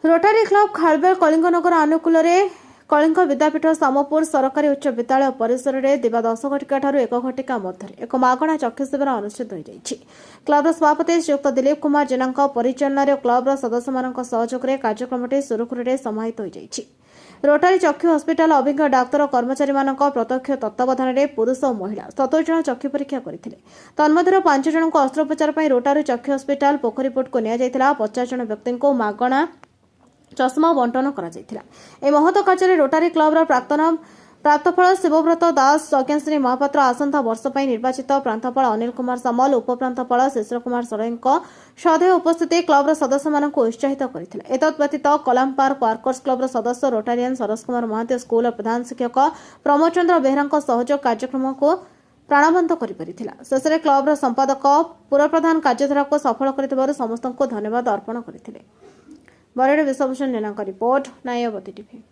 रोटारी club खालबेल Kalinganagar आनुकूल Kalinga विद्यापीठ सामपुर सरकारी उच्च विद्यालय परिसर में दिवा 10 घटिका ठारू 1 घटिका मध्य एक मागणा चक्षु शिविर अनुष्ठित हो क्लबर सभापति श्रीयुक्त दिलीप कुमार जेना परिचालन क्लबर सदस्य सहयोग कार्यक्रम सुरुखुरु समाहित हो रोटारी चक्षु हस्पिटाल अभिज्ञ डाक्तर कर्मचारी प्रत्यक्ष तत्वावधान में पुरुष और महिला 70 जन चक्षु परीक्षा करते तन्मध्य 5 जन को अस्त्रोपचार पर रोटारी चक्षु हस्पिटाल पोखरीपुट को निया 50 जन व्यक्ति को मागणा चश्मा बंटन करा महत कार्य रोटारी क्लबर प्राक्तन प्राप्तफल शिवव्रत दास यज्ञश्री महापात्र आसंता वर्ष पर निर्वाचित प्रांतपाल अनिल कुमार सामल उपप्रांतपाल शिशिर कुमार षडंगी श्रद्धेय उपस्थिति क्लबर सदस्य उत्साहित करते एतद्व्यतीत कलाम पार्क वार्कर्स क्लबर सदस्य रोटारियन सरस कुमार महांती स्कूल प्रधान शिक्षक प्रमोद चंद्र बेहरा सहयोग कार्यक्रम को प्राणवंत शेष में क्लबर संपादक पुरप्रधान कार्यधारा को सफल कर समस्त को धन्यवाद अर्पण करते बरगड़ विश्वभूषण जेना रिपोर्ट न्यायवती टीवी।